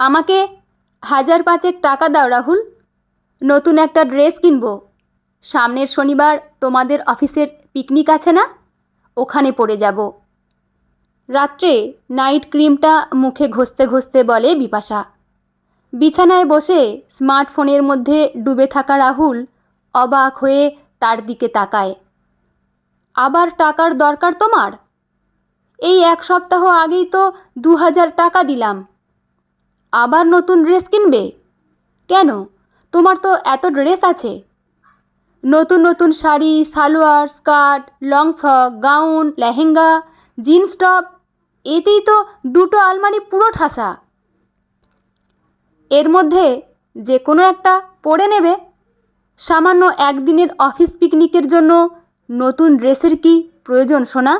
আমাকে 1000-5 টাকা দাও রাহুল, নতুন একটা ড্রেস কিনবো। সামনের শনিবার তোমাদের অফিসের পিকনিক আছে না, ওখানে পড়ে যাব। রাত্রে নাইট ক্রিমটা মুখে ঘষতে ঘষতে বলে বিপাশা। বিছানায় বসে স্মার্টফোনের মধ্যে ডুবে থাকা রাহুল অবাক হয়ে তার দিকে তাকায়। আবার টাকার দরকার তোমার? এই 1 সপ্তাহ আগেই তো 2000 টাকা দিলাম। আবার নতুন ড্রেস কিনবে? কেন, তোমার তো এত ড্রেস আছে। নতুন নতুন sari, salwar, skirt, long frock, gown, lehenga, jeans top, এতেই তো 2টো আলমারি পুরো ঠাসা। এর মধ্যে যে কোনো একটা পরে নেবে। সামান্য একদিনের অফিস পিকনিকের জন্য নতুন ড্রেসের কি প্রয়োজন সোনা?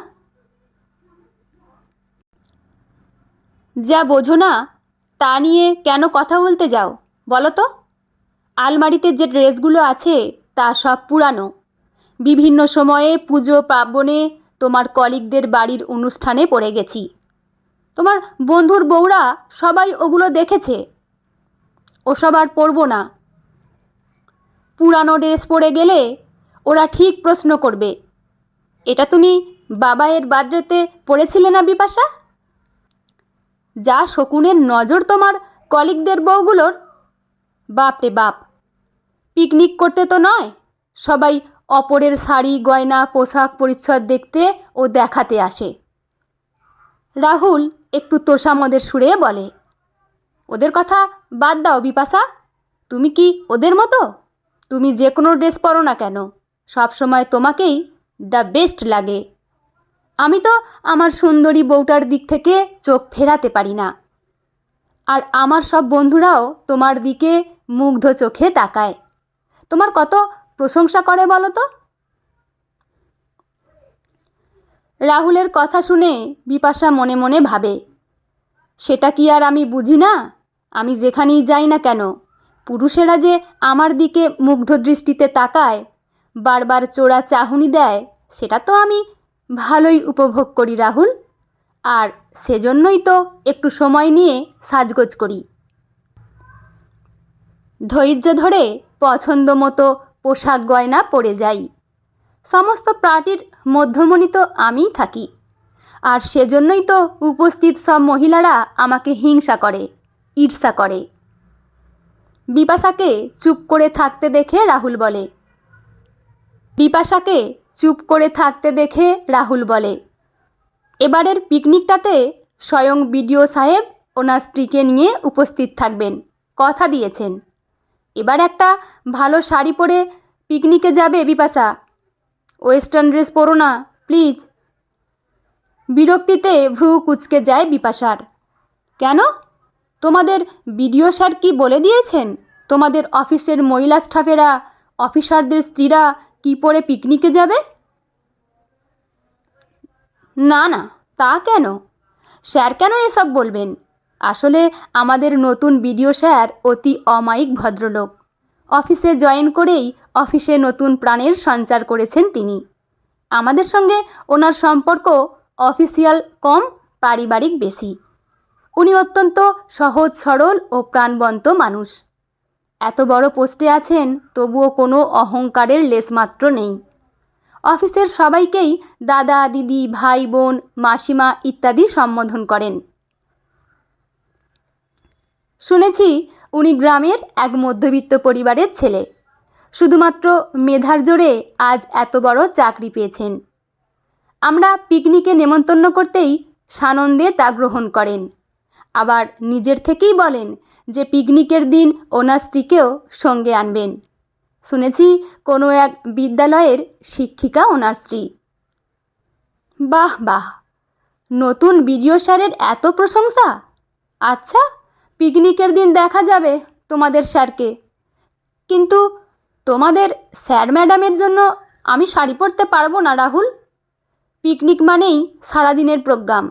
যা বোঝো না তা নিয়ে কেন কথা বলতে যাও বলো তো? আলমারিতে যে ড্রেসগুলো আছে তা সব পুরানো। বিভিন্ন সময়ে পুজো পার্বণে তোমার কলিগদের বাড়ির অনুষ্ঠানে পরে গেছি। তোমার বন্ধুর বউরা সবাই ওগুলো দেখেছে। ওসব আর পরবো না। পুরানো ড্রেস পরে গেলে ওরা ঠিক প্রশ্ন করবে, এটা তুমি বাবাইয়ের বার্থডেতে পরেছিলে না বিপাশা? যা শকুনের নজর তোমার কলিগদের বউগুলোর। বাপ রে বাপ, পিকনিক করতে তো নয়, সবাই অপরের শাড়ি, গয়না, পোশাক পরিচ্ছদ দেখতে ও দেখাতে আসে। রাহুল একটু তোষামদের সুরে বলে, ওদের কথা বাদ দাও বিপাশা, তুমি কি ওদের মতো? তুমি যে কোনো ড্রেস পরো না কেন, সব সময় তোমাকেই দ্য বেস্ট লাগে। আমি তো আমার সুন্দরী বউটার দিক থেকে চোখ ফেরাতে পারি না। আর আমার সব বন্ধুরাও তোমার দিকে মুগ্ধ চোখে তাকায়। তোমার কত প্রশংসা করে বলো তো? রাহুলের কথা শুনে বিপাশা মনে মনে ভাবে, সেটা কি আর আমি বুঝি না? আমি যেখানেই যাই না কেন পুরুষেরা যে আমার দিকে মুগ্ধ দৃষ্টিতে তাকায়, বারবার চোরা চাহনি দেয়, সেটা তো আমি ভালোই উপভোগ করি রাহুল। আর সেজন্যই তো একটু সময় নিয়ে সাজগোজ করি। ধৈর্য ধরে পছন্দ মতো পোশাক গয়না পরে যাই। সমস্ত পার্টির মধ্যমণি তো আমিই থাকি। আর সেজন্যই তো উপস্থিত সব মহিলারা আমাকে হিংসা করে, ঈর্ষা করে। বিপাশাকে চুপ করে থাকতে দেখে রাহুল বলে, এবারের পিকনিকটাতে স্বয়ং বিডিও সাহেব ওনার স্ত্রীকে নিয়ে উপস্থিত থাকবেন, কথা দিয়েছেন। এবার একটা ভালো শাড়ি পরে পিকনিকে যাবে বিপাশা, ওয়েস্টার্ন ড্রেস পরো না প্লিজ। বিরক্তিতে ভ্রু কুঁচকে যায় বিপাশার। কেন, তোমাদের বিডিও স্যার কি বলে দিয়েছেন তোমাদের অফিসের মহিলা স্টাফেরা, অফিসারদের স্ত্রীরা কি পরে পিকনিকে যাবে? না না, তা কেন? স্যার কেন এসব বলবেন? আসলে আমাদের নতুন বিডিও স্যার অতি অমায়িক ভদ্রলোক। অফিসে জয়েন করেই অফিসে নতুন প্রাণের সঞ্চার করেছেন তিনি। আমাদের সঙ্গে ওনার সম্পর্ক অফিসিয়াল কম, পারিবারিক বেশি। উনি অত্যন্ত সহজ সরল ও প্রাণবন্ত মানুষ। এত বড় পোস্টে আছেন তবুও কোনো অহংকারের লেশমাত্র নেই। অফিসের সবাইকেই দাদা, দিদি, ভাই, বোন, মাসিমা ইত্যাদি সম্বোধন করেন। শুনেছি উনি গ্রামের এক মধ্যবিত্ত পরিবারের ছেলে। শুধুমাত্র মেধার জোরে আজ এত বড় চাকরি পেয়েছেন। আমরা পিকনিকে নেমন্তন্ন করতেই সানন্দে তা গ্রহণ করেন। আবার নিজের থেকেই বলেন যে পিকনিকের দিন ওনার স্ত্রীকেও সঙ্গে আনবেন। শুনেছি কোনো এক বিদ্যালয়ের শিক্ষিকা ওনার স্ত্রী। বাহ বাহ, নতুন বিডিও স্যারের এত প্রশংসা। আচ্ছা, পিকনিকের দিন দেখা যাবে তোমাদের স্যারকে। কিন্তু তোমাদের স্যার ম্যাডামের জন্য আমি শাড়ি পরতে পারবো না রাহুল। পিকনিক মানেই সারাদিনের প্রোগ্রাম।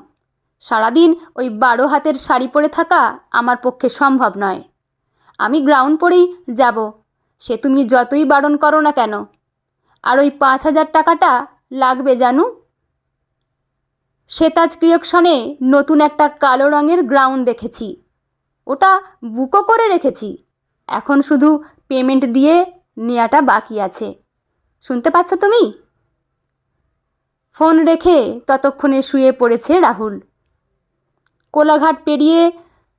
সারাদিন ওই 12 হাতের শাড়ি পরে থাকা আমার পক্ষে সম্ভব নয়। আমি গ্রাউন পরেই যাব, সে তুমি যতই বারণ করো না কেন। আর ওই 5000 টাকাটা লাগবে জানু। শ্বেতাজ ক্রিয়েশনে নতুন একটা কালো রঙের গ্রাউন দেখেছি, ওটা বুকও করে রেখেছি, এখন শুধু পেমেন্ট দিয়ে নেওয়াটা বাকি আছে। শুনতে পাচ্ছ তুমি? ফোন রেখে ততক্ষণে শুয়ে পড়েছে রাহুল। কোলাঘাট পেরিয়ে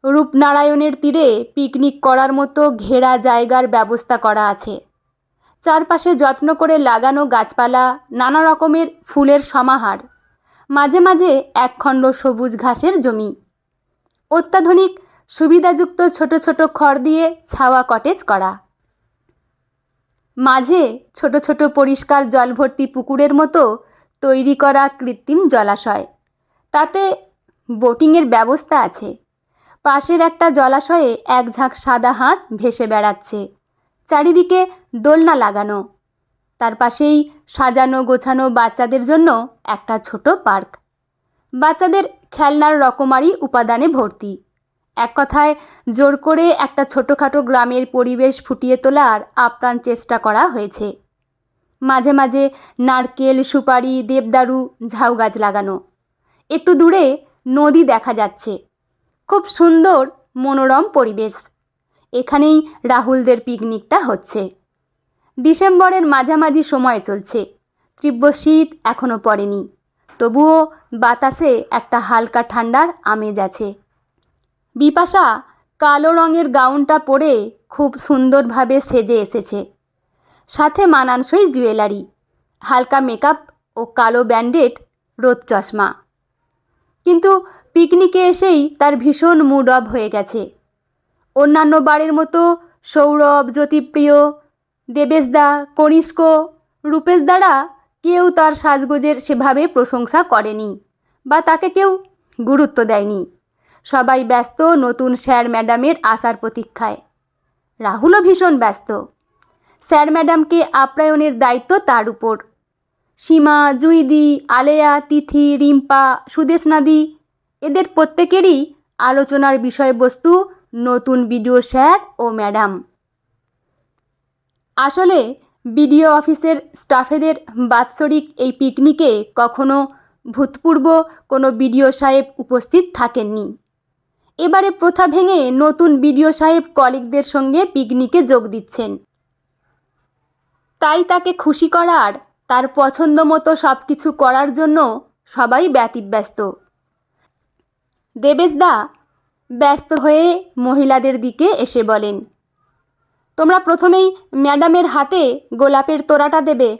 রূপনারায়ণের তীরে পিকনিক করার মতো ঘেরা জায়গার ব্যবস্থা করা আছে। চারপাশে যত্ন করে লাগানো গাছপালা, নানা রকমের ফুলের সমাহার, মাঝে মাঝে একখণ্ড সবুজ ঘাসের জমি, অত্যাধুনিক সুবিধাযুক্ত ছোট ছোট খড় দিয়ে ছাওয়া কটেজ করা, মাঝে ছোট ছোট পরিষ্কার জলভর্তি পুকুরের মতো তৈরি করা কৃত্রিম জলাশয়, তাতে বোটিংয়ের ব্যবস্থা আছে। পাশের একটা জলাশয়ে এক ঝাঁক সাদা হাঁস ভেসে বেড়াচ্ছে, চারিদিকে দোলনা লাগানো, তার পাশেই সাজানো গোছানো বাচ্চাদের জন্য একটা ছোট পার্ক, বাচ্চাদের খেলনার রকমারি উপাদানে ভর্তি। এক কথায় জোর করে একটা ছোটোখাটো গ্রামের পরিবেশ ফুটিয়ে তোলার আপ্রাণ চেষ্টা করা হয়েছে। মাঝে মাঝে নারকেল, সুপারি, দেবদারু, ঝাউ গাছ লাগানো। একটু দূরে নদী দেখা যাচ্ছে, খুব সুন্দর মনোরম পরিবেশ। এখানেই রাহুলদের পিকনিকটা হচ্ছে। ডিসেম্বরের মাঝামাঝি সময় চলছে, তীব্র শীত এখনও পড়েনি, তবুও বাতাসে একটা হালকা ঠান্ডার আমেজ আছে। বিপাশা কালো রঙের গাউনটা পরে খুব সুন্দরভাবে সেজে এসেছে, সাথে মানানসই জুয়েলারি, হালকা মেকআপ ও কালো ব্যান্ডেড রোদ চশমা। কিন্তু পিকনিকে এসেই তার ভীষণ মুড অফ হয়ে গেছে। অন্যান্য বারের মতো সৌরভ, জ্যোতিপ্রিয়, দেবেশদা, কনিষ্ক, রূপেশ দ্বারা কেউ তার সাজগোজের সেভাবে প্রশংসা করেনি বা তাকে কেউ গুরুত্ব দেয়নি। সবাই ব্যস্ত নতুন স্যার ম্যাডামের আসার প্রতীক্ষায়। রাহুলও ভীষণ ব্যস্ত। স্যার ম্যাডামকে আপ্যায়নের দায়িত্ব তার উপর। সীমা, জুইদি, আলেয়া, তিথি, রিম্পা, সুদেশনাদি, এদের প্রত্যেকেরই আলোচনার বিষয়বস্তু নতুন বিডিও স্যার ও ম্যাডাম। আসলে বিডিও অফিসের স্টাফেদের বাৎসরিক এই পিকনিকে কখনো ভূতপূর্ব কোনো বিডিও সাহেব উপস্থিত থাকেননি। এবারে প্রথা ভেঙে নতুন বিডিও সাহেব কলিগদের সঙ্গে পিকনিকে যোগ দিচ্ছেন। তাই তাকে খুশি করার, তার পছন্দ মতো সব কিছু করার জন্য সবাই ব্যতিব্যস্ত। দেবেশদা ব্যস্ত হয়ে মহিলাদের দিকে এসে বলেন, তোমরা প্রথমেই ম্যাডামের হাতে গোলাপের তোড়াটা দেবে,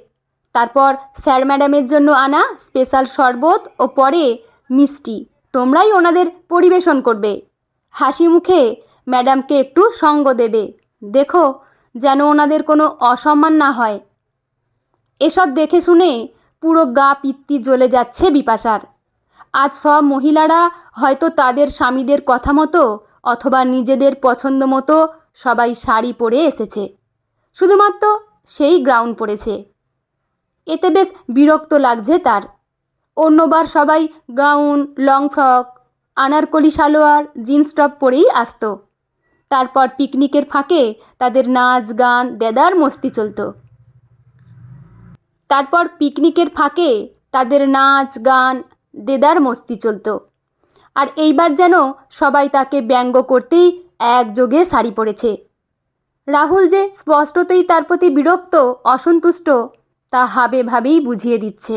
তারপর স্যার ম্যাডামের জন্য আনা স্পেশাল শরবত ও পরে মিষ্টি তোমরাই ওনাদের পরিবেশন করবে। হাসি মুখে ম্যাডামকে একটু সঙ্গ দেবে, দেখো যেন ওনাদের কোনো অসম্মান না হয়। এসব দেখে শুনে পুরো গা পিত্তি জ্বলে যাচ্ছে বিপাশার। আজ সব মহিলারা হয়তো তাদের স্বামীদের কথা মতো অথবা নিজেদের পছন্দ মতো সবাই শাড়ি পরে এসেছে, শুধুমাত্র সেই গাউন পরেছে। এতে বেশ বিরক্ত লাগছে তার। অন্যবার সবাই gown, long frock, anarkali salwar, jeans top পরেই আসতো। তারপর পিকনিকের ফাঁকে তাদের নাচ গান দেদার মস্তি চলতো। আর এইবার যেন সবাই তাকে ব্যঙ্গ করতেই একযোগে শাড়ি পরেছে। রাহুল যে স্পষ্টতই তার প্রতি বিরক্ত, অসন্তুষ্ট, তা হাবে ভাবেই বুঝিয়ে দিচ্ছে।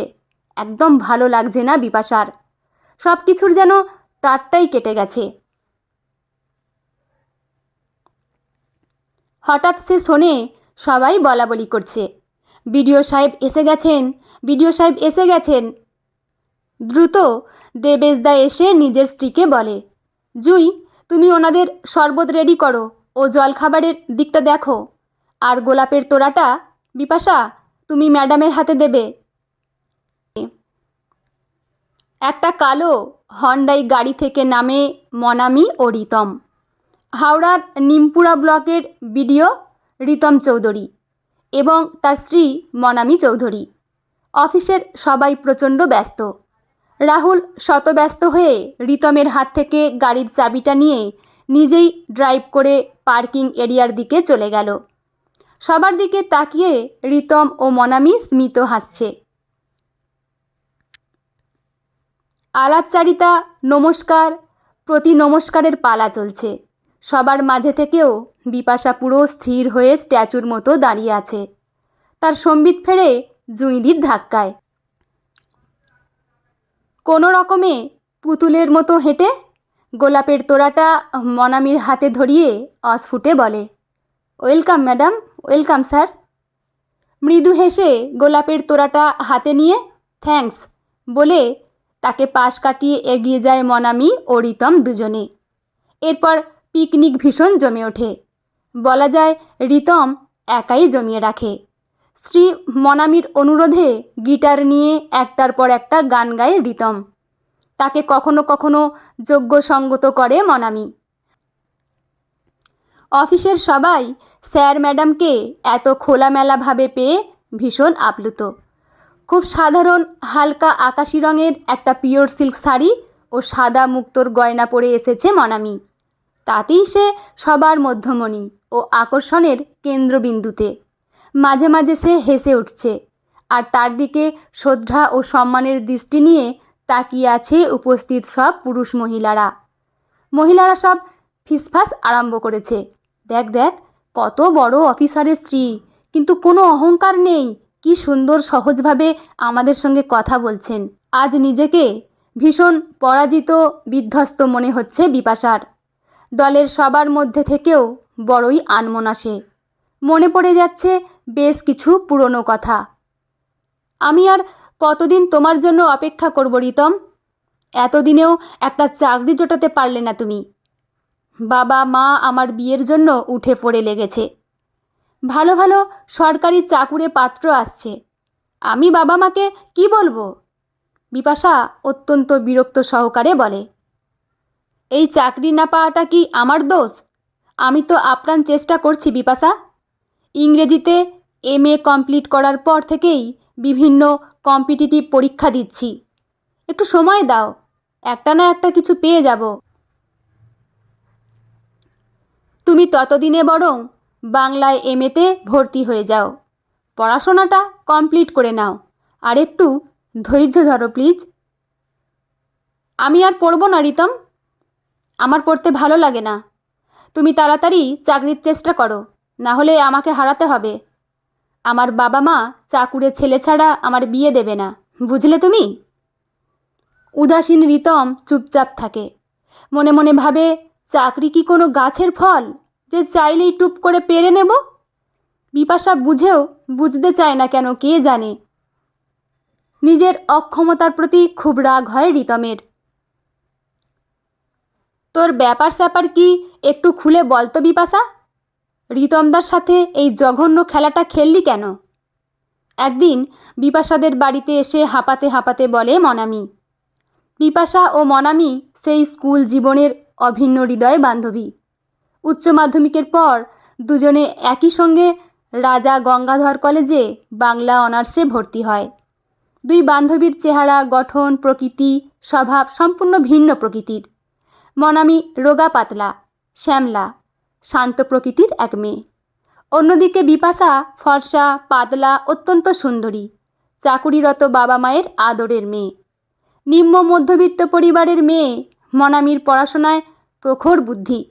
একদম ভালো লাগছে না বিপাশার। সব কিছুর যেন তারটাই কেটে গেছে। হঠাৎ সে শোনে সবাই বলাবলি করছে, বিডিও সাহেব এসে গেছেন, বিডিও সাহেব এসে গেছেন। দ্রুত দেবেশদা এসে নিজের স্ত্রীকে বলে, জুই তুমি ওনাদের শরবত রেডি করো ও জলখাবারের দিকটা দেখো, আর গোলাপের তোড়াটা বিপাশা তুমি ম্যাডামের হাতে দেবে। একটা কালো হন্ডাই গাড়ি থেকে নামে মনামি ও রিতম। হাওড়ার নিমপুরা ব্লকের বিডিও রিতম চৌধুরী এবং তার স্ত্রী মনামি চৌধুরী। অফিসের সবাই প্রচণ্ড ব্যস্ত। রাহুল শতব্যস্ত হয়ে রিতমের হাত থেকে গাড়ির চাবিটা নিয়ে নিজেই ড্রাইভ করে পার্কিং এরিয়ার দিকে চলে গেল। সবার দিকে তাকিয়ে রিতম ও মনামি স্মিত হাসছে। আলাপচারিতা, নমস্কার, প্রতি নমস্কারের পালা চলছে। সবার মাঝে থেকেও বিপাশা পুরো স্থির হয়ে স্ট্যাচুর মতো দাঁড়িয়ে আছে, তার সম্বিত ফেরে জুঁইদির ধাক্কায়। কোনো রকমে পুতুলের মতো হেঁটে গোলাপের তোড়াটা মনামির হাতে ধরিয়ে অস্ফুটে বলে, ওয়েলকাম ম্যাডাম, ওয়েলকাম স্যার। মৃদু হেসে গোলাপের তোড়াটা হাতে নিয়ে থ্যাঙ্কস বলে তাকে পাশ কাটিয়ে এগিয়ে যায় মনামি ও রিতম দুজনে। এরপর পিকনিক ভীষণ জমে ওঠে। বলা যায় রিতম একাই জমিয়ে রাখে। স্ত্রী মনামির অনুরোধে গিটার নিয়ে একটার পর একটা গান গায় রিতম। তাকে কখনো কখনো যোগ্য সঙ্গত করে মনামি। অফিসের সবাই স্যার ম্যাডামকে এত খোলামেলাভাবে পেয়ে ভীষণ আপ্লুত। খুব সাধারণ হালকা আকাশি রঙের একটা পিওর সিল্ক শাড়ি ও সাদা মুক্তোর গয়না পরে এসেছে মনামি। তাতেই সে সবার মধ্যমণি ও আকর্ষণের কেন্দ্রবিন্দুতে। মাঝে মাঝে সে হেসে উঠছে, আর তার দিকে শ্রদ্ধা ও সম্মানের দৃষ্টি নিয়ে তাকিয়ে আছে উপস্থিত সব পুরুষ মহিলারা সব ফিসফাস আরম্ভ করেছে, দেখ দেখ কত বড় অফিসারের স্ত্রী, কিন্তু কোনো অহংকার নেই, কি সুন্দর সহজভাবে আমাদের সঙ্গে কথা বলছেন। আজ নিজেকে ভীষণ পরাজিত বিধ্বস্ত মনে হচ্ছে বিপাশার। দলের সবার মধ্যে থেকেও বড়ই আনমনা সে। মনে পড়ে যাচ্ছে বেশ কিছু পুরনো কথা। আমি আর কতদিন তোমার জন্য অপেক্ষা করব রিতম? এতদিনেও একটা চাকরি জোটাতে পারলে না তুমি। বাবা মা আমার বিয়ের জন্য উঠে পড়ে লেগেছে। ভালো ভালো সরকারি চাকুরে পাত্র আসছে, আমি বাবা মাকে কি বলবো? বিপাশা অত্যন্ত বিরক্ত সহকারে বলে, এই চাকরি না পাওয়াটা কি আমার দোষ? আমি তো আপ্রাণ চেষ্টা করছি বিপাশা। ইংরেজিতে MA কমপ্লিট করার পর থেকেই বিভিন্ন কম্পিটিটিভ পরীক্ষা দিচ্ছি। একটু সময় দাও, একটা না একটা কিছু পেয়ে যাব। তুমি ততদিনে বরং বাংলায় MAতে ভর্তি হয়ে যাও, পড়াশোনাটা কমপ্লিট করে নাও, আর একটু ধৈর্য ধরো প্লিজ। আমি আর পড়বো না রিতম, আমার পড়তে ভালো লাগে না। তুমি তাড়াতাড়ি চাকরির চেষ্টা করো, না হলে আমাকে হারাতে হবে। আমার বাবা মা চাকুরে ছেলে ছাড়া আমার বিয়ে দেবে না, বুঝলে তুমি? উদাসীন রিতম চুপচাপ থাকে। মনে মনে ভাবে, চাকরি কি কোনো গাছের ফল যে চাইলেই টুপ করে পেরে নেব? বিপাশা বুঝেও বুঝতে চায় না কেন কে জানে। নিজের অক্ষমতার প্রতি খুব রাগ হয় রিতমের। তোর ব্যাপার স্যাপার কি একটু খুলে বলতো বিপাশা? রিতমদার সাথে এই জঘন্য খেলাটা খেললি কেন? একদিন বিপাশাদের বাড়িতে এসে হাঁপাতে হাঁপাতে বলে মনামি। বিপাশা ও মনামি সেই স্কুল জীবনের অভিন্ন হৃদয় বান্ধবী। উচ্চ মাধ্যমিকের পর দুজনে একই সঙ্গে রাজা গঙ্গাধর কলেজে বাংলা অনার্সে ভর্তি হয়। দুই বান্ধবীর চেহারা, গঠন, প্রকৃতি, স্বভাব সম্পূর্ণ ভিন্ন প্রকৃতির। মনামি রোগা পাতলা, শ্যামলা, শান্ত প্রকৃতির এক মেয়ে। অন্যদিকে বিপাশা ফর্সা, পাতলা, অত্যন্ত সুন্দরী, চাকুরিরত বাবা মায়ের আদরের মেয়ে। নিম্ন মধ্যবিত্ত পরিবারের মেয়ে মনামির পড়াশোনায় প্রখর বুদ্ধি।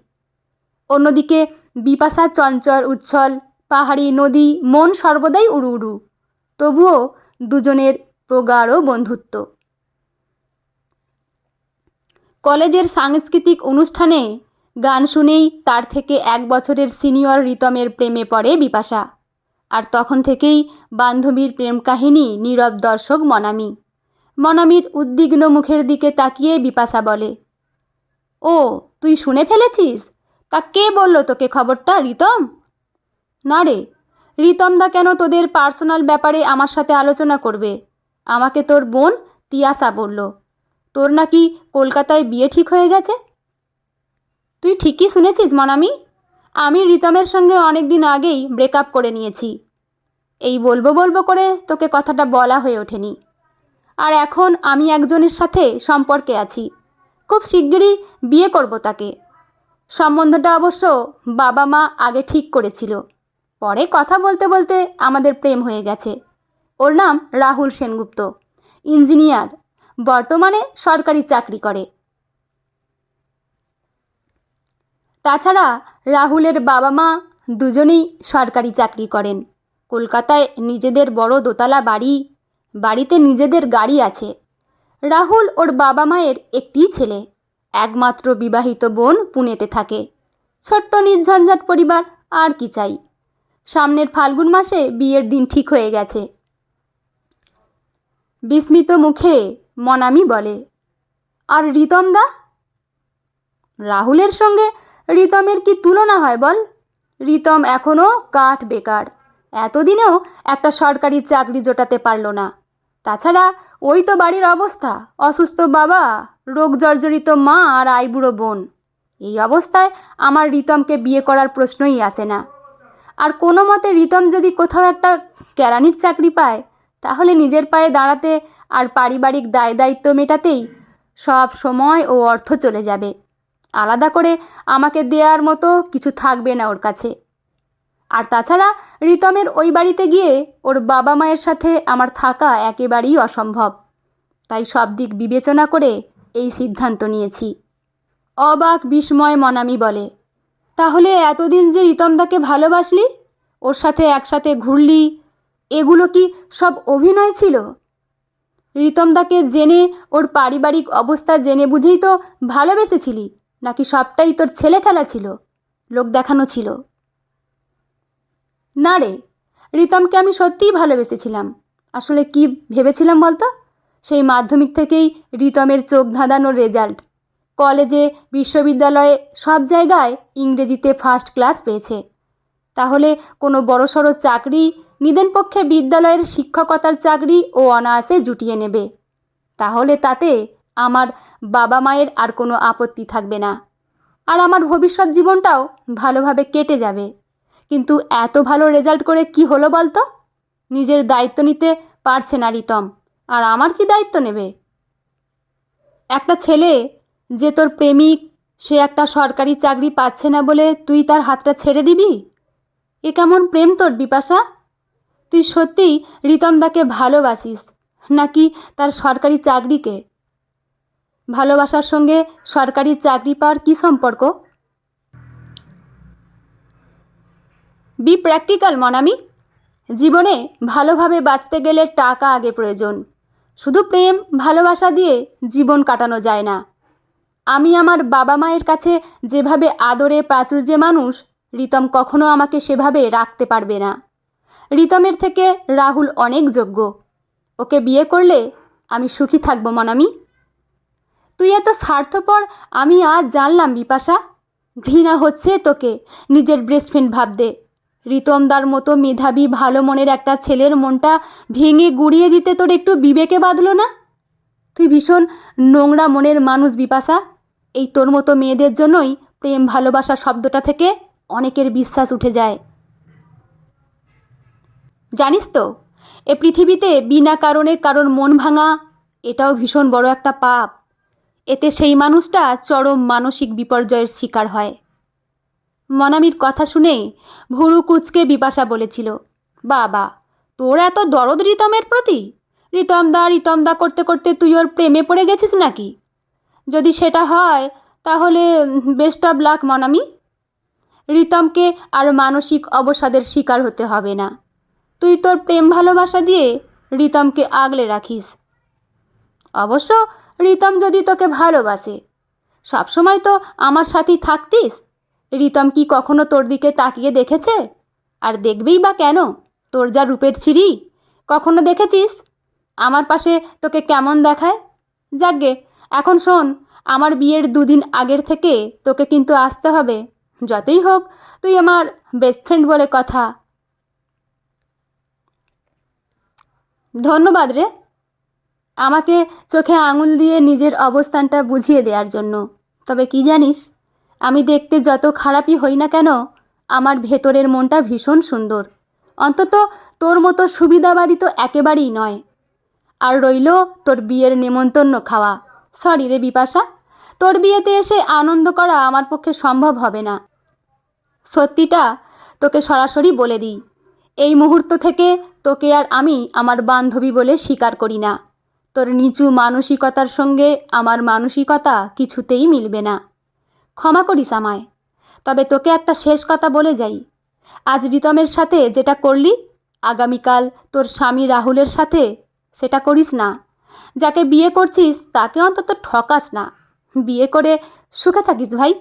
অন্যদিকে বিপাশা চঞ্চল, উচ্ছল, পাহাড়ি, নদী, মন সর্বদাই উড়ু উড়ু। তবুও দুজনের প্রগাঢ় বন্ধুত্ব। কলেজের সাংস্কৃতিক অনুষ্ঠানে গান শুনেই তার থেকে 1 বছরের সিনিয়র রিতমের প্রেমে পড়ে বিপাশা। আর তখন থেকেই বান্ধবীর প্রেম কাহিনী নীরব দর্শক মনামি। মনামির উদ্বিগ্ন মুখের দিকে তাকিয়ে বিপাশা বলে, ও তুই শুনে ফেলেছিস? তা কে বলল তোকে খবরটা রিতম? না রে, রিতমদা কেন তোদের পার্সোনাল ব্যাপারে আমার সাথে আলোচনা করবে? আমাকে তোর বোন তিয়াসা বলল তোর নাকি কলকাতায় বিয়ে ঠিক হয়ে গেছে। তুই ঠিকই শুনেছিস মনামি, আমি রিতমের সঙ্গে অনেক দিন আগেই ব্রেকআপ করে নিয়েছি। এই বলবো বলবো করে তোকে কথাটা বলা হয়ে ওঠেনি। আর এখন আমি একজনের সাথে সম্পর্কে আছি, খুব শিগগিরই বিয়ে করব তাকে। সম্বন্ধটা অবশ্য বাবা মা আগে ঠিক করেছিল, পরে কথা বলতে বলতে আমাদের প্রেম হয়ে গেছে। ওর নাম রাহুল সেনগুপ্ত, ইঞ্জিনিয়ার, বর্তমানে সরকারি চাকরি করে। তাছাড়া রাহুলের বাবা মা দুজনেই সরকারি চাকরি করেন। কলকাতায় নিজেদের বড় দোতলা বাড়ি, বাড়িতে নিজেদের গাড়ি আছে। রাহুল ওর বাবা মায়ের একটিই ছেলে, একমাত্র বিবাহিত বোন পুনেতে থাকে। ছোট্ট নির্ঝঞ্ঝাট পরিবার, আর কি চাই। সামনের ফাল্গুন মাসে বিয়ের দিন ঠিক হয়ে গেছে। বিস্মিত মুখে মনামি বলে, আর রিতম দা? রাহুলের সঙ্গে রিতমের কি তুলনা হয় বল? রিতম এখনও কাঠ বেকার, এতদিনেও একটা সরকারি চাকরি জোটাতে পারল না। তাছাড়া ওই তো বাড়ির অবস্থা, অসুস্থ বাবা, রোগ জর্জরিত মা আর আইবুড়ো বোন। এই অবস্থায় আমার রিতমকে বিয়ে করার প্রশ্নই আসে না। আর কোনো মতে রিতম যদি কোথাও একটা কেরানির চাকরি পায়, তাহলে নিজের পায়ে দাঁড়াতে আর পারিবারিক দায় দায়িত্ব মেটাতেই সব সময় ও অর্থ চলে যাবে। আলাদা করে আমাকে দেওয়ার মতো কিছু থাকবে না ওর কাছে। আর তাছাড়া রিতমের ওই বাড়িতে গিয়ে ওর বাবা মায়ের সাথে আমার থাকা একেবারেই অসম্ভব। তাই সব দিক বিবেচনা করে এই সিদ্ধান্ত নিয়েছি। অবাক বিস্ময় মনামি বলে, তাহলে এতদিন যে রিতমদাকে ভালোবাসলি, ওর সাথে একসাথে ঘুরলি, এগুলো কি সব অভিনয় ছিল? রিতমদাকে জেনে, ওর পারিবারিক অবস্থা জেনে বুঝেই তো ভালোবেসেছিলি, নাকি সবটাই তোর ছেলে খেলা ছিল, লোক দেখানো ছিল? না রে, রিতমকে আমি সত্যিই ভালোবেসেছিলাম। আসলে কি ভেবেছিলাম বলতো? সেই মাধ্যমিক থেকেই রিতমের চোখ ধাঁধানোর রেজাল্ট, কলেজে বিশ্ববিদ্যালয়ে সব জায়গায় ইংরেজিতে ফার্স্ট ক্লাস পেয়েছে। তাহলে কোনো বড়সড় চাকরি, নিদেন পক্ষে বিদ্যালয়ের শিক্ষকতার চাকরি ও অনায়াসে জুটিয়ে নেবে। তাহলে তাতে আমার বাবা মায়ের আর কোনো আপত্তি থাকবে না, আর আমার ভবিষ্যৎ জীবনটাও ভালোভাবে কেটে যাবে। কিন্তু এত ভালো রেজাল্ট করে কি হলো বলতো? নিজের দায়িত্ব নিতে পারছে না রিতম, আর আমার কি দায়িত্ব নেবে? একটা ছেলে যে তোর প্রেমিক, সে একটা সরকারি চাকরি পাচ্ছে না বলে তুই তার হাতটা ছেড়ে দিবি? এ কেমন প্রেম তোর বিপাশা? তুই সত্যিই রিতমদাকে ভালোবাসিস, নাকি তার সরকারি চাকরিকে? ভালোবাসার সঙ্গে সরকারি চাকরি পাওয়ার কী সম্পর্ক? B practical Monami. জীবনে ভালোভাবে বাঁচতে গেলে টাকা আগে প্রয়োজন। শুধু প্রেম ভালোবাসা দিয়ে জীবন কাটানো যায় না। আমি আমার বাবা মায়ের কাছে যেভাবে আদরে প্রাচুর্যে মানুষ, রিতম কখনো আমাকে সেভাবে রাখতে পারবে না। রিতমের থেকে রাহুল অনেক যোগ্য। ওকে বিয়ে করলে আমি সুখী থাকবো মনামি। তুই এত স্বার্থপর আমি আজ জানলাম বিপাশা। ঘৃণা হচ্ছে তোকে নিজের বেস্ট ফ্রেন্ড ভাবতে। রিতমদার মতো মেধাবী ভালো মনের একটা ছেলের মনটা ভেঙে গুড়িয়ে দিতে তোর একটু বিবেকে বাঁধলো না? তুই ভীষণ নোংরা মনের মানুষ বিপাশা। এই তোর মতো মেয়েদের জন্যই প্রেম ভালোবাসা শব্দটা থেকে অনেকের বিশ্বাস উঠে যায়। জানিস তো, এ পৃথিবীতে বিনা কারণে কারোর মন ভাঙা, এটাও ভীষণ বড় একটা পাপ। এতে সেই মানুষটা চরম মানসিক বিপর্যয়ের শিকার হয়। মনামির কথা শুনে ভুরু কুঁচকে বিপাশা বলেছিল, বাবা, তোর এত দরদ রিতমের প্রতি? রিতমদা করতে করতে তুই ওর প্রেমে পড়ে গেছিস নাকি? যদি সেটা হয় তাহলে বেস্ট অফ লাক মনামি। রিতমকে আর মানসিক অবসাদের শিকার হতে হবে না। তুই তোর প্রেম ভালোবাসা দিয়ে রিতমকে আগলে রাখিস। অবশ্য রিতম যদি তোকে ভালোবাসে, সবসময় তো আমার সাথেই থাকতিস। রিতম কি কখনো তোর দিকে তাকিয়ে দেখেছে? আর দেখবেই বা কেন? তোর যা রূপের ছিরি, কখনো দেখেছিস আমার পাশে তোকে কেমন দেখায়? যাকগে, এখন শোন, আমার বিয়ের 2 দিন আগের থেকে তোকে কিন্তু আসতে হবে। যতই হোক তুই আমার বেস্ট ফ্রেন্ড বলে কথা। ধন্যবাদ রে, আমাকে চোখে আঙুল দিয়ে নিজের অবস্থানটা বুঝিয়ে দেওয়ার জন্য। তবে কি জানিস, আমি দেখতে যত খারাপই হই না কেন, আমার ভেতরের মনটা ভীষণ সুন্দর। অন্তত তোর মতো সুবিধাবাদী তো একেবারেই নয়। আর রইল তোর বিয়ের নেমন্তন্ন খাওয়া। সরি রে বিপাশা, তোর বিয়েতে এসে আনন্দ করা আমার পক্ষে সম্ভব হবে না। সত্যিটা তোকে সরাসরি বলে দিই, এই মুহূর্ত থেকে তোকে আর আমি আমার বান্ধবী বলে স্বীকার করি না। তোর নিচু মানসিকতার সঙ্গে আমার মানসিকতা কিছুতেই মিলবে না। ক্ষমা করিস আমায়। তবে তোকে একটা শেষ কথা বলে যাই, আজ রিতমের সাথে যেটা করলি, আগামীকাল তোর স্বামী রাহুলের সাথে সেটা করিস না। যাকে বিয়ে করছিস তাকে অন্তত ঠকাস না। বিয়ে করে সুখে থাকিস ভাই।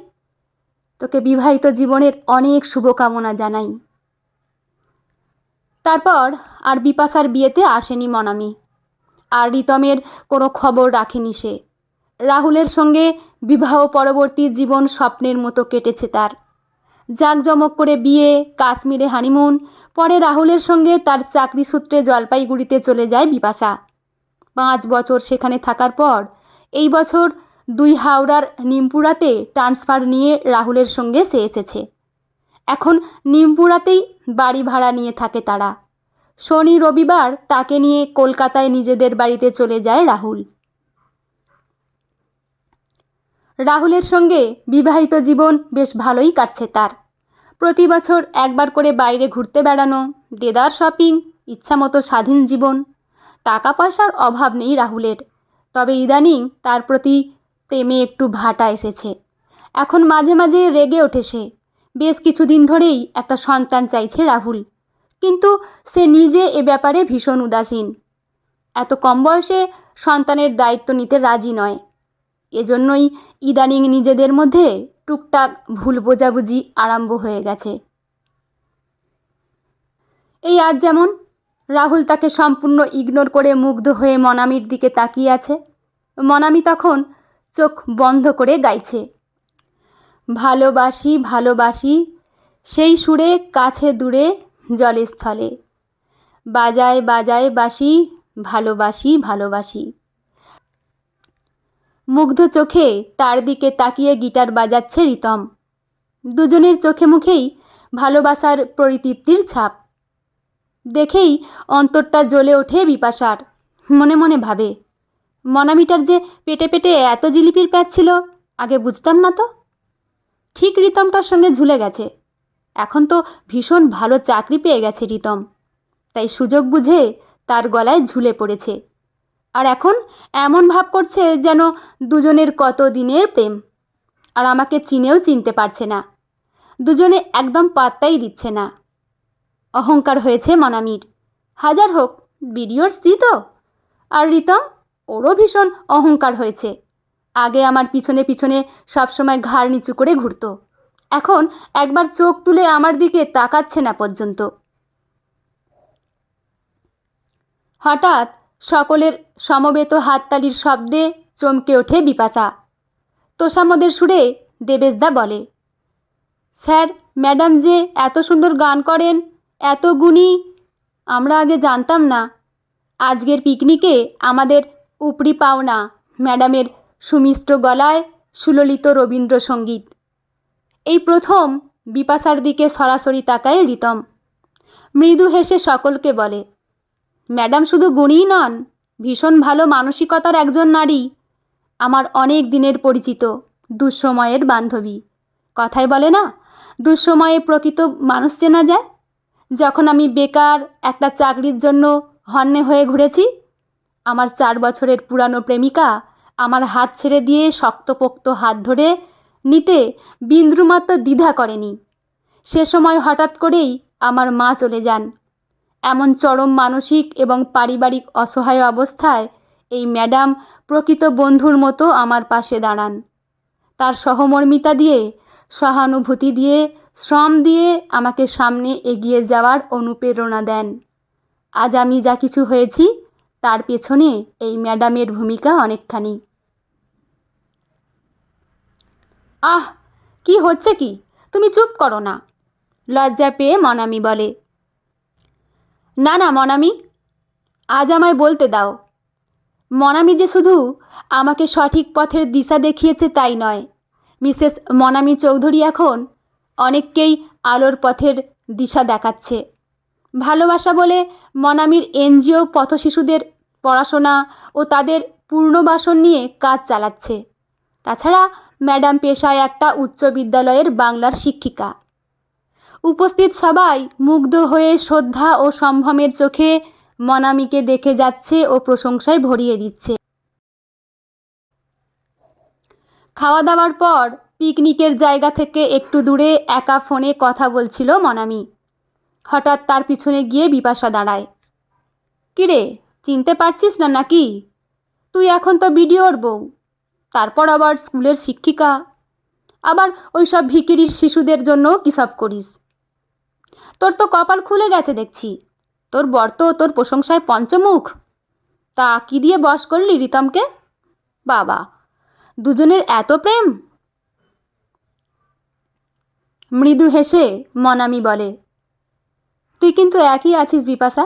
তোকে বিবাহিত জীবনের অনেক শুভকামনা জানাই। তারপর আর বিপাশার বিয়েতে আসেনি মনামি, আর রিতমের কোনো খবর রাখেনি সে। রাহুলের সঙ্গে বিবাহ পরবর্তী জীবন স্বপ্নের মতো কেটেছে তার। জাঁকজমক করে বিয়ে, কাশ্মীরে হানিমুন, পরে রাহুলের সঙ্গে তার চাকরি সূত্রে জলপাইগুড়িতে চলে যায় বিপাশা। 5 বছর সেখানে থাকার পর এই বছর 2 হাওড়ার নিমপুরাতে ট্রান্সফার নিয়ে রাহুলের সঙ্গে সে এসেছে। এখন নিমপুরাতেই বাড়ি ভাড়া নিয়ে থাকে তারা। শনি রবিবার তাকে নিয়ে কলকাতায় নিজেদের বাড়িতে চলে যায় রাহুল। রাহুলের সঙ্গে বিবাহিত জীবন বেশ ভালোই কাটছে তার। প্রতি বছর একবার করে বাইরে ঘুরতে বেড়ানো, দেদার শপিং, ইচ্ছামতো স্বাধীন জীবন। টাকা পয়সার অভাব নেই রাহুলের, তবে ইদানিং তার প্রতি প্রেমে একটু ভাটা এসেছে। এখন মাঝে মাঝে রেগে ওঠে সে। বেশ কিছুদিন ধরেই একটা সন্তান চাইছে রাহুল, কিন্তু সে নিজে এ ব্যাপারে ভীষণ উদাসীন। এত কম বয়সে সন্তানের দায়িত্ব নিতে রাজি নয়। এজন্যই ইদানিং নিজেদের মধ্যে টুকটাক ভুল বোঝাবুঝি আরম্ভ হয়ে গেছে। এই আজ যেমন রাহুল তাকে সম্পূর্ণ ইগনোর করে মুগ্ধ হয়ে মনামির দিকে তাকিয়ে আছে। মনামি তখন চোখ বন্ধ করে গাইছে, ভালোবাসি ভালোবাসি সেই সুরে কাছে দূরে জলে স্থলে, বাজায় বাজায় বাঁশি ভালোবাসি ভালোবাসি। মুগ্ধ চোখে তার দিকে তাকিয়ে গিটার বাজাচ্ছে রিতম। দুজনের চোখে মুখেই ভালোবাসার পরিতৃপ্তির ছাপ। দেখেই অন্তরটা জ্বলে ওঠে বিপাশার। মনে মনে ভাবে, মনামিটার যে পেটে পেটে এত জিলিপির প্যাচ ছিল, আগে বুঝতাম না তো। ঠিক রিতমটার সঙ্গে ঝুলে গেছে। এখন তো ভীষণ ভালো চাকরি পেয়ে গেছে রিতম, তাই সুযোগ বুঝে তার গলায় ঝুলে পড়েছে। আর এখন এমন ভাব করছে যেন দুজনের কত দিনের প্রেম, আর আমাকে চিনেও চিনতে পারছে না। দুজনে একদম পাত্তাই দিচ্ছে না। অহংকার হয়েছে মনামির। হাজার হোক বিডিওর স্ত্রী তো। আর রিতম, ওরও ভীষণ অহংকার হয়েছে। আগে আমার পিছনে পিছনে সবসময় ঘাড় নিচু করে ঘুরতো, এখন একবার চোখ তুলে আমার দিকে তাকাচ্ছে না পর্যন্ত। হঠাৎ সকলের সমবেত হাততালির শব্দে চমকে ওঠে বিপাশা। তোষামোদের সুরে দেবেশদা বলে, স্যার ম্যাডাম যে এত সুন্দর গান করেন, এত গুণী, আমরা আগে জানতাম না। আজকের পিকনিকে আমাদের উপরি পাওনা ম্যাডামের সুমিষ্ট গলায় সুললিত রবীন্দ্রসঙ্গীত। এই প্রথম বিপাশার দিকে সরাসরি তাকায় রিতম। মৃদু হেসে সকলকে বলে, ম্যাডাম শুধু গুণীই নন, ভীষণ ভালো মানসিকতার একজন নারী। আমার অনেক দিনের পরিচিত, দুঃসময়ের বান্ধবী। কথায় বলে না, দুঃসময়ে প্রকৃত মানুষ চেনা যায়। যখন আমি বেকার একটা চাকরির জন্য হন্যে হয়ে ঘুরেছি, আমার 4 বছরের পুরানো প্রেমিকা আমার হাত ছেড়ে দিয়ে শক্তপোক্ত হাত ধরে নিতে বিন্দুমাত্র দ্বিধা করেনি। সে সময় হঠাৎ করেই আমার মা চলে যান। এমন চরম মানসিক এবং পারিবারিক অসহায় অবস্থায় এই ম্যাডাম প্রকৃত বন্ধুর মতো আমার পাশে দাঁড়ান। তার সহমর্মিতা দিয়ে, সহানুভূতি দিয়ে, শ্রম দিয়ে আমাকে সামনে এগিয়ে যাওয়ার অনুপ্রেরণা দেন। আজ আমি যা কিছু হয়েছি তার পেছনে এই ম্যাডামের ভূমিকা অনেকখানি। আহ, কি হচ্ছে কি, তুমি চুপ করো না, লজ্জা পেয়ে মনামি বলে। না না মনামি, আজ আমায় বলতে দাও। মনামি যে শুধু আমাকে সঠিক পথের দিশা দেখিয়েছে তাই নয়, মিসেস মনামি চৌধুরী এখন অনেককেই আলোর পথের দিশা দেখাচ্ছে। ভালোবাসা বলে মনামির এনজিও পথশিশুদের পড়াশোনা ও তাদের পুনর্বাসন নিয়ে কাজ চালাচ্ছে। তাছাড়া ম্যাডাম পেশায় একটা উচ্চ বিদ্যালয়ের বাংলার শিক্ষিকা। উপস্থিত সবাই মুগ্ধ হয়ে শ্রদ্ধা ও সম্ভ্রমের চোখে মনামিকে দেখে যাচ্ছে ও প্রশংসায় ভরিয়ে দিচ্ছে। খাওয়া দাওয়ার পর পিকনিকের জায়গা থেকে একটু দূরে একা ফোনে কথা বলছিল মনামি। হঠাৎ তার পিছনে গিয়ে বিপাশা দাঁড়ায়। কিরে, চিনতে পারছিস না নাকি? তুই এখন তো ভিডিওর বউ, তারপর আবার স্কুলের শিক্ষিকা, আবার ওই সব ভিখিরির শিশুদের জন্য কী সব করিস। তোর তো কপাল খুলে গেছে দেখছি। তোর বর তো তোর প্রশংসায় পঞ্চমুখ। তা কি দিয়ে বশ করলি রিতমকে? বাবা, দুজনের এত প্রেম? মৃদু হেসে মনামি বলে, তুই কিন্তু একই আছিস বিপাশা,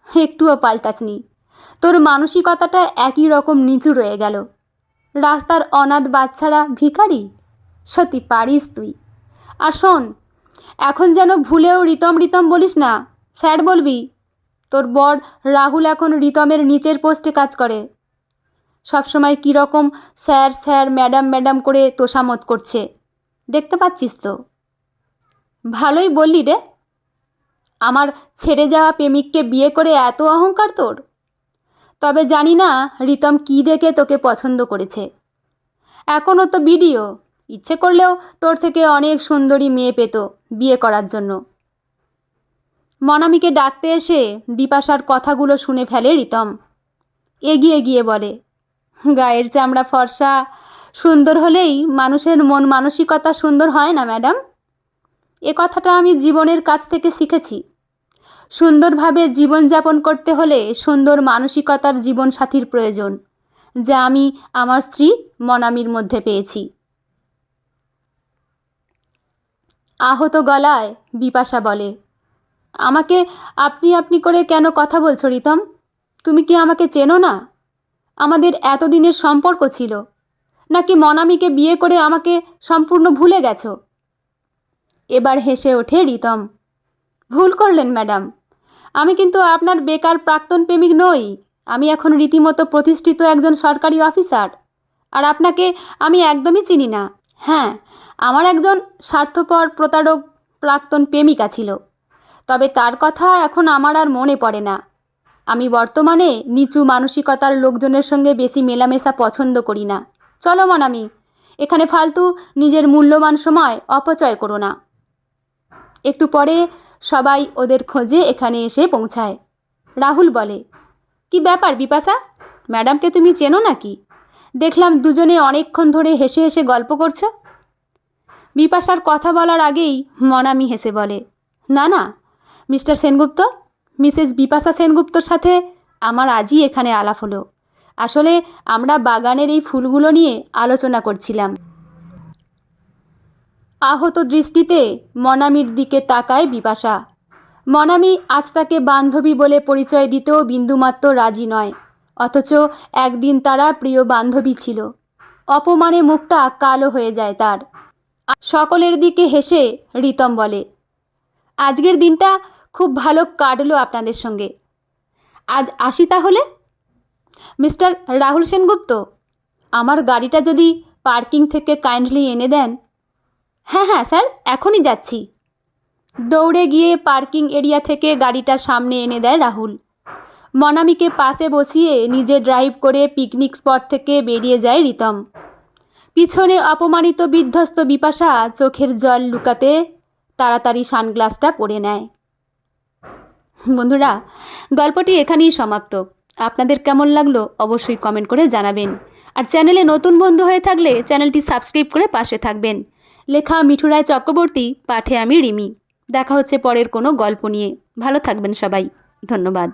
একটুও পাল্টাসনি। তোর মানসিকতাটা একই রকম নিচু রয়ে গেল। রাস্তার অনাথ বাচ্চারা ভিখারি, সত্যি পারিস তুই। আর শোন, এখন যেন ভুলেও রিতম রিতম বলিস না, স্যার বলবি। তোর বর রাহুল এখন রিতমের নিচের পোস্টে কাজ করে। সবসময় কীরকম স্যার স্যার ম্যাডাম ম্যাডাম করে তোষামত করছে, দেখতে পাচ্ছিস তো। ভালোই বললি রে। আমার ছেড়ে যাওয়া প্রেমিককে বিয়ে করে এত অহংকার তোর? তবে জানি না রিতম কী দেখে তোকে পছন্দ করেছে। এখনও তো ভিডিও, ইচ্ছে করলেও তোর থেকে অনেক সুন্দরী মেয়ে পেত বিয়ে করার জন্য। মনামিকে ডাকতে এসে বিপাশার কথাগুলো শুনে ফেলে রিতম। এগিয়ে গিয়ে বলে, গায়ের চামড়া ফর্সা সুন্দর হলেই মানুষের মন মানসিকতা সুন্দর হয় না ম্যাডাম। এ কথাটা আমি জীবনের কাছ থেকে শিখেছি। সুন্দরভাবে জীবনযাপন করতে হলে সুন্দর মানসিকতার জীবনসাথীর প্রয়োজন, যা আমি আমার স্ত্রী মনামির মধ্যে পেয়েছি। আহত গলায় বিপাশা বলে, আমাকে আপনি আপনি করে কেন কথা বলছো রিতম? তুমি কি আমাকে চেনো না? আমাদের এতদিনের সম্পর্ক ছিল, নাকি মনামিকে বিয়ে করে আমাকে সম্পূর্ণ ভুলে গেছো? এবার হেসে ওঠে রিতম। ভুল করলেন ম্যাডাম, আমি কিন্তু আপনার বেকার প্রাক্তন প্রেমিক নই। আমি এখন রীতিমতো প্রতিষ্ঠিত একজন সরকারি অফিসার, আর আপনাকে আমি একদমই চিনি না। হ্যাঁ, আমার একজন স্বার্থপর প্রতারক প্রাক্তন প্রেমিকা ছিল, তবে তার কথা এখন আমার আর মনে পড়ে না। আমি বর্তমানে নিচু মানসিকতার লোকজনের সঙ্গে বেশি মেলামেশা পছন্দ করি না। চলো মনামি, এখানে ফালতু নিজের মূল্যবান সময় অপচয় করো না। একটু পরে সবাই ওদের খোঁজে এখানে এসে পৌঁছায়। রাহুল বলে, কি ব্যাপার বিপাশা, ম্যাডামকে তুমি চেনো নাকি? দেখলাম দুজনে অনেকক্ষণ ধরে হেসে হেসে গল্প করছো। বিপাশার কথা বলার আগেই মনামি হেসে বলে, না না মিস্টার সেনগুপ্ত, মিসেস বিপাশা সেনগুপ্তর সাথে আমার আজই এখানে আলাপ হলো। আসলে আমরা বাগানের এই ফুলগুলো নিয়ে আলোচনা করছিলাম। আহত দৃষ্টিতে মনামির দিকে তাকায় বিপাশা। মনামি আজ তাকে বান্ধবী বলে পরিচয় দিতেও বিন্দুমাত্র রাজি নয়, অথচ একদিন তারা প্রিয় বান্ধবী ছিল। অপমানে মুখটা কালো হয়ে যায় তার। সকলের দিকে হেসে রিতম বলে, আজকের দিনটা খুব ভালো কাটলো আপনাদের সঙ্গে। আজ আসি তাহলে। মিস্টার রাহুল সেনগুপ্ত, আমার গাড়িটা যদি পার্কিং থেকে কাইন্ডলি এনে দেন। হ্যাঁ হ্যাঁ স্যার, এখনই যাচ্ছি। দৌড়ে গিয়ে পার্কিং এরিয়া থেকে গাড়িটা সামনে এনে দেয় রাহুল। মনামিকে পাশে বসিয়ে নিজে ড্রাইভ করে পিকনিক স্পট থেকে বেরিয়ে যায় রিতম। পিছনে অপমানিত বিধ্বস্ত বিপাশা চোখের জল লুকাতে তাড়াতাড়ি সানগ্লাসটা পরে নেয়। বন্ধুরা, গল্পটি এখানেই সমাপ্ত। আপনাদের কেমন লাগলো অবশ্যই কমেন্ট করে জানাবেন, আর চ্যানেলে নতুন বন্ধু হয়ে থাকলে চ্যানেলটি সাবস্ক্রাইব করে পাশে থাকবেন। লেখা মিঠু রায় চক্রবর্তী, পাঠে আমি রিমি। দেখা হচ্ছে পরের কোনো গল্প নিয়ে। ভালো থাকবেন সবাই, ধন্যবাদ।